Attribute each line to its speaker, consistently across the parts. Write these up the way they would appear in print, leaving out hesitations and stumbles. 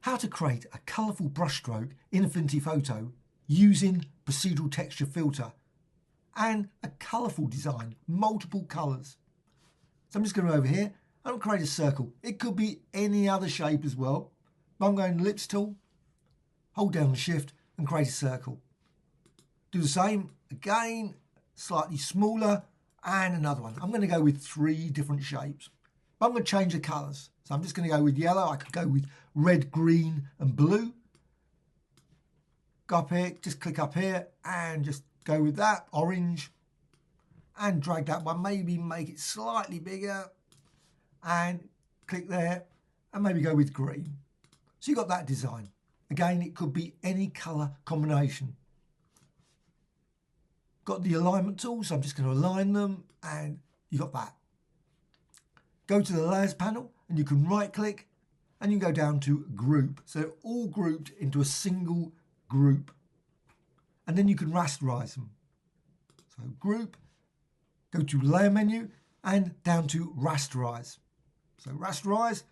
Speaker 1: how to create a colourful brushstroke in Affinity Photo using Procedural Texture Filter and a colourful design, multiple colours. So I'm just going to go over here and I'll create a circle. It could be any other shape as well, but I'm going to Ellipse tool, hold down the Shift and create a circle. Do the same again, slightly smaller, and another one. I'm going to go with 3 different shapes, but I'm going to change the colours. So I'm just going to go with yellow. I could go with red, green and blue. Go up here, just click up here and just go with that, orange, and drag that one, maybe make it slightly bigger and click there and maybe go with green. So you've got that design. Again, it could be any colour combination. Got the alignment tool, so I'm just going to align them and you got that. Go to the layers panel and you can right click and you can go down to group. So they're all grouped into a single group. And then you can rasterize them. So group, go to layer menu and down to rasterize. So rasterize.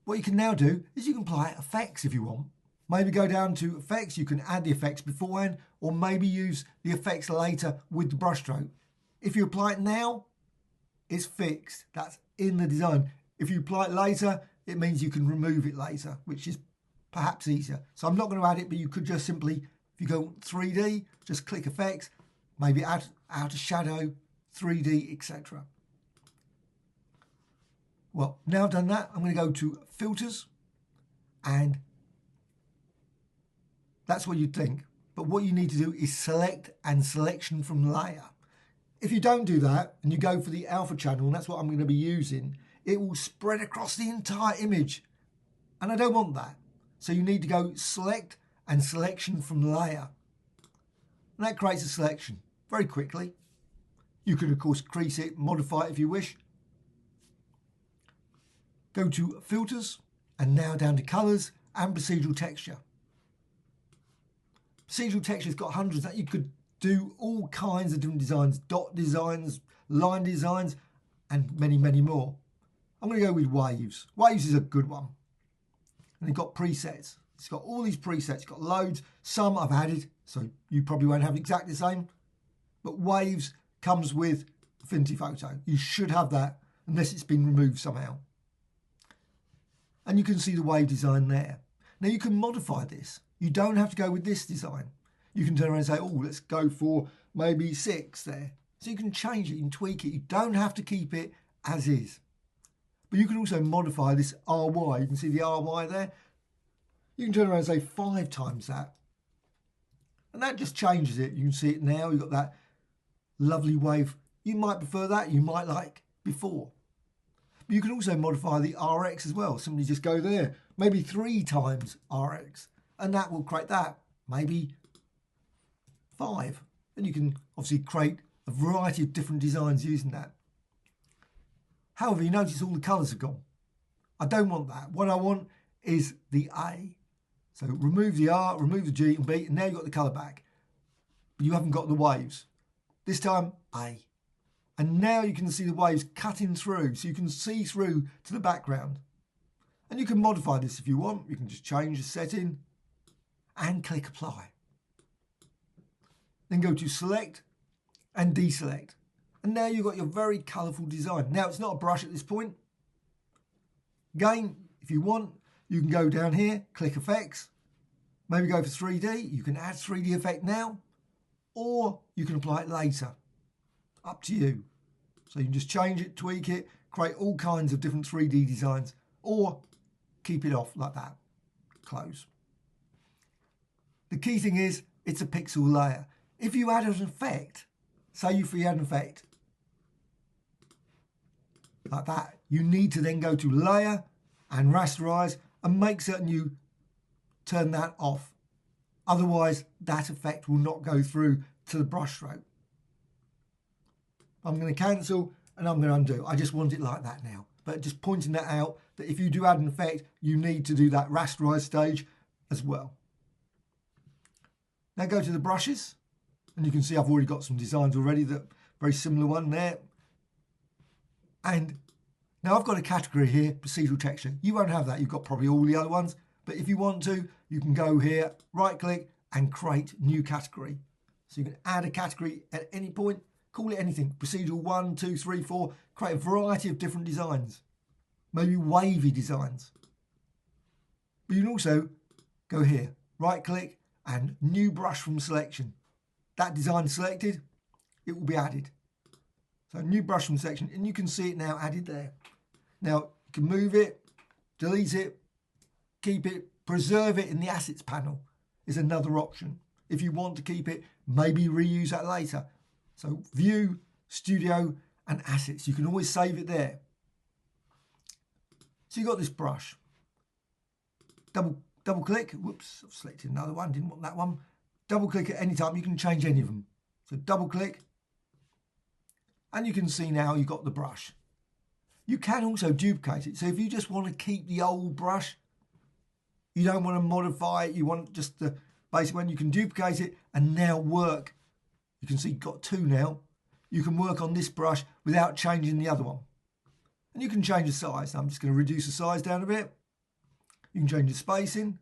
Speaker 1: What you can now do is you can apply effects if you want. Maybe go down to effects, you can add the effects beforehand or maybe use the effects later with the brushstroke. If you apply it now, it's fixed. That's in the design. If you apply it later, it means you can remove it later, which is perhaps easier. So I'm not going to add it, but you could just simply, if you go 3D, just click effects, maybe add outer shadow, 3D, etc. Well, now I've done that, I'm going to go to filters and that's what you'd think. But what you need to do is select and selection from layer. If you don't do that and you go for the alpha channel, and that's what I'm going to be using, it will spread across the entire image. And I don't want that. So you need to go select and selection from layer. And that creates a selection very quickly. You can of course crease it, modify it if you wish. Go to filters and now down to colours and procedural texture. Procedural texture's got hundreds that you could do all kinds of different designs, dot designs, line designs, and many, many more. I'm going to go with waves. Waves is a good one. And it's got presets. It's got all these presets. It's got loads. Some I've added, so you probably won't have exactly the same. But waves comes with Affinity Photo. You should have that unless it's been removed somehow. And you can see the wave design there. Now you can modify this. You don't have to go with this design. You can turn around and say, oh, let's go for maybe 6 there. So you can change it, you can tweak it. You don't have to keep it as is. But you can also modify this RY. You can see the RY there. You can turn around and say 5 times that. And that just changes it. You can see it now. You've got that lovely wave. You might prefer that. You might like before. But you can also modify the RX as well. Simply just go there. Maybe 3 times RX. And that will create that. Maybe 5. And you can obviously create a variety of different designs using that. However, you notice all the colours have gone. I don't want that. What I want is the A. So remove the R, remove the G and B, and now you've got the colour back. But you haven't got the waves. This time, A. And now you can see the waves cutting through, so you can see through to the background. And you can modify this if you want. You can just change the setting and click apply. Then go to select and deselect. And now you've got your very colourful design. Now it's not a brush at this point. Again, if you want, you can go down here, click effects, maybe go for 3D. You can add 3D effect now, or you can apply it later. Up to you. So you can just change it, tweak it, create all kinds of different 3D designs, or keep it off like that. Close. The key thing is, it's a pixel layer. If you add an effect, say you add an effect, like that, you need to then go to layer and rasterize and make certain you turn that off. Otherwise, that effect will not go through to the brush stroke. I'm going to cancel and I'm going to undo. I just want it like that now. But just pointing that out, that if you do add an effect, you need to do that rasterize stage as well. Now go to the brushes, and you can see I've already got some designs already, that very similar one there. And Now I've got a category here, procedural texture. You won't have that, you've got probably all the other ones, but if you want to, you can go here, right click and create new category. So you can add a category at any point, call it anything, procedural 1, 2, 3, 4, create a variety of different designs, maybe wavy designs. But you can also go here, right click and new brush from selection. That design selected, it will be added. So new brush from selection, and you can see it now added there. Now you can move it, delete it, keep it, preserve it in the assets panel is another option. If you want to keep it, maybe reuse that later. So view, studio and assets, you can always save it there. So you've got this brush. Double click, whoops, I've selected another one, didn't want that one. Double click at any time, you can change any of them. So double click, and you can see now you've got the brush. You can also duplicate it. So if you just want to keep the old brush, you don't want to modify it, you want just the basic one, you can duplicate it and now work. You can see you've got two now. You can work on this brush without changing the other one. And you can change the size. Now I'm just going to reduce the size down a bit. You can change the spacing.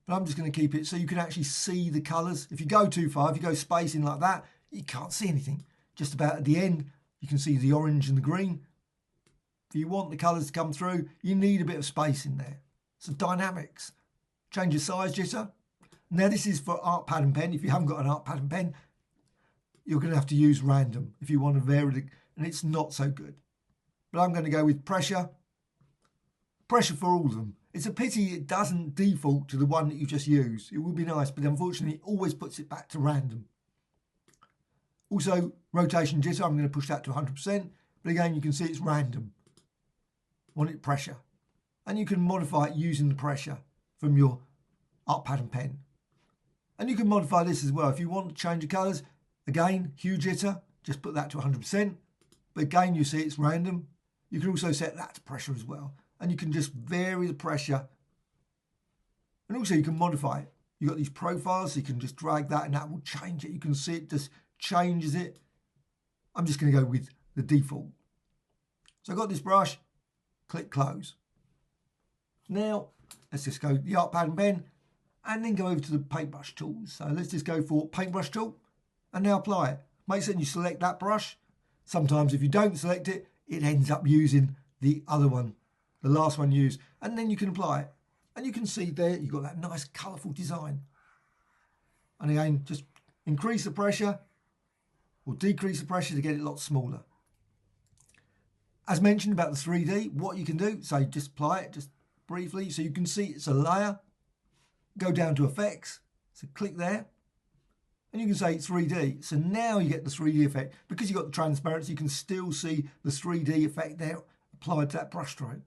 Speaker 1: But I'm just going to keep it so you can actually see the colours. If you go too far, if you go spacing like that, you can't see anything. Just about at the end, you can see the orange and the green. If you want the colours to come through, you need a bit of space in there. So dynamics. Change the size jitter. Now this is for art pad and pen. If you haven't got an art pad and pen, you're going to have to use random if you want to vary it, and it's not so good. But I'm going to go with pressure. Pressure for all of them. It's a pity it doesn't default to the one that you just used. It would be nice, but unfortunately it always puts it back to random. Also, rotation jitter, I'm going to push that to 100%. But again, you can see it's random. Want it pressure. And you can modify it using the pressure from your art pad and pen. And you can modify this as well. If you want to change the colours, again, hue jitter, just put that to 100%. But again, you see it's random. You can also set that to pressure as well. And you can just vary the pressure. And also you can modify it. You've got these profiles, so you can just drag that and that will change it. You can see it just changes it. I'm just going to go with the default. So I've got this brush, click close. Now, let's just go to the art pad and pen and then go over to the paintbrush tools. So let's just go for paintbrush tool and now apply it. Make certain you select that brush. Sometimes if you don't select it, it ends up using the other one, the last one used, and then you can apply it. And you can see there, you've got that nice colourful design. And again, just increase the pressure or decrease the pressure to get it a lot smaller. As mentioned about the 3D, what you can do, so just apply it just briefly, so you can see it's a layer. Go down to effects, so click there, and you can say 3D. So now you get the 3D effect. Because you've got the transparency, you can still see the 3D effect there applied to that brush stroke.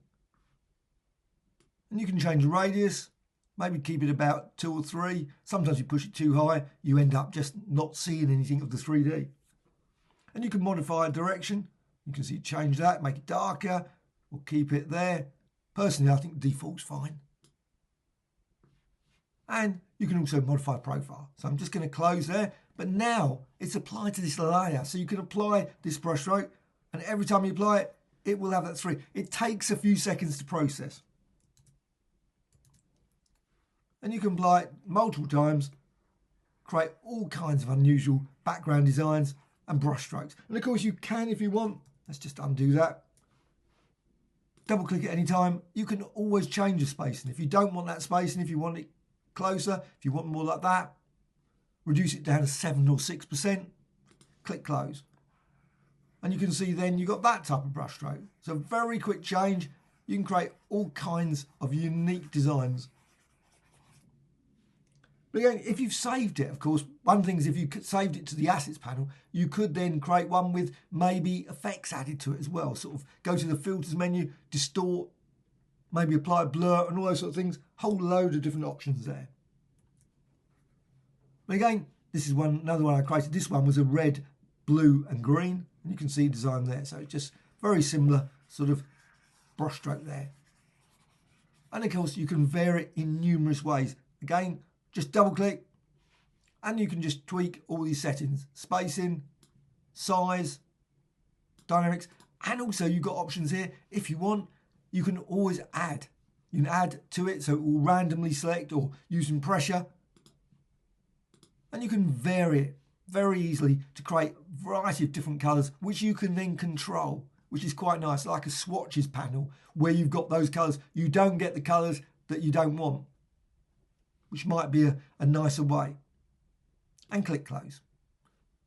Speaker 1: And you can change the radius, maybe keep it about 2 or 3. Sometimes you push it too high, you end up just not seeing anything of the 3D. And you can modify a direction. You can see change that, make it darker, or keep it there. Personally, I think the default's fine. And you can also modify profile. So I'm just going to close there. But now it's applied to this layer. So you can apply this brush stroke, and every time you apply it, it will have that 3. It takes a few seconds to process. And you can apply it multiple times, create all kinds of unusual background designs and brush strokes. And of course you can, if you want, let's just undo that. Double click at any time. You can always change the spacing. If you don't want that spacing, if you want it closer, if you want more like that, reduce it down to 7 or 6%, click close. And you can see then you've got that type of brush stroke. It's a very quick change. You can create all kinds of unique designs. But again, if you've saved it, of course, one thing is if you saved it to the assets panel, you could then create one with maybe effects added to it as well. Sort of go to the filters menu, distort, maybe apply a blur and all those sort of things. Whole load of different options there. But again, this is another one I created. This one was a red, blue and green. And you can see design there. So it's just very similar sort of brush stroke there. And of course, you can vary it in numerous ways. Again, just double click and you can just tweak all these settings. Spacing, size, dynamics, And also you've got options here. If you want, you can always add. You can add to it, so it will randomly select or using pressure. And you can vary it very easily to create a variety of different colours, which you can then control, which is quite nice, like a swatches panel where you've got those colours. You don't get the colours that you don't want, which might be a nicer way. And click close.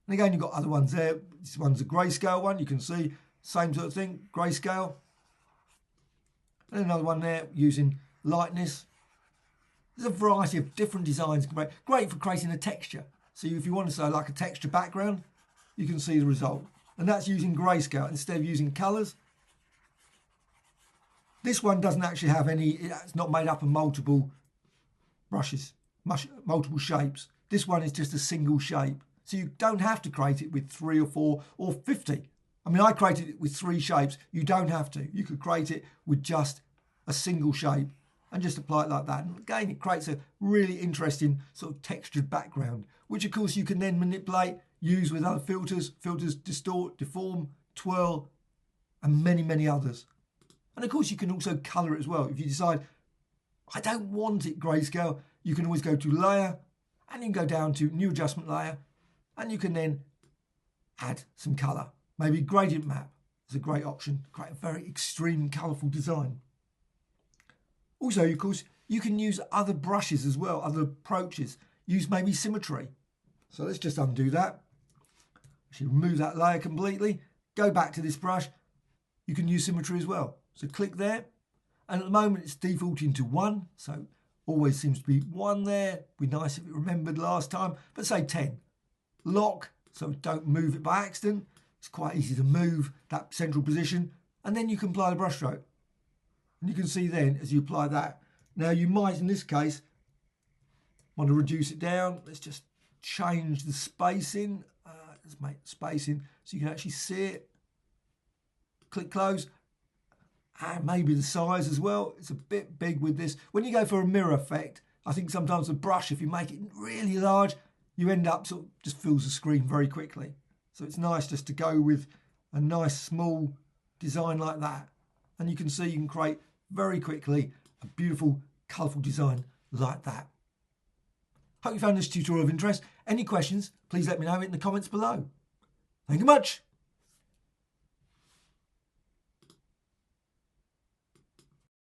Speaker 1: And again, you've got other ones there. This one's a grayscale one. You can see same sort of thing, grayscale. And another one there using lightness. There's a variety of different designs. Great for creating a texture. So if you want to say like a texture background, you can see the result. And that's using grayscale instead of using colours. This one doesn't actually have any, it's not made up of multiple brushes, multiple shapes. This one is just a single shape. So you don't have to create it with 3 or 4 or 50. I mean, I created it with 3 shapes. You don't have to. You could create it with just a single shape and just apply it like that. And again, it creates a really interesting sort of textured background, which of course you can then manipulate, use with other filters, distort, deform, twirl, and many, many others. And of course you can also colour it as well. If you decide, I don't want it grayscale, you can always go to layer and you can go down to new adjustment layer and you can then add some colour. Maybe gradient map is a great option to create a very extreme colourful design. Also, of course, you can use other brushes as well, other approaches. Use maybe symmetry. So let's just undo that. Actually remove that layer completely. Go back to this brush. You can use symmetry as well. So click there. And at the moment it's defaulting to 1. So always seems to be 1 there. Be nice if it remembered last time. But say 10. Lock, so don't move it by accident. It's quite easy to move that central position. And then you can apply the brush stroke. And you can see then as you apply that. Now you might in this case want to reduce it down. Let's just change the spacing. Let's make spacing so you can actually see it. Click close. And maybe the size as well. It's a bit big with this. When you go for a mirror effect, I think sometimes the brush, if you make it really large, you end up sort of just fills the screen very quickly. So it's nice just to go with a nice small design like that. And you can see you can create very quickly a beautiful, colourful design like that. Hope you found this tutorial of interest. Any questions, please let me know in the comments below. Thank you much.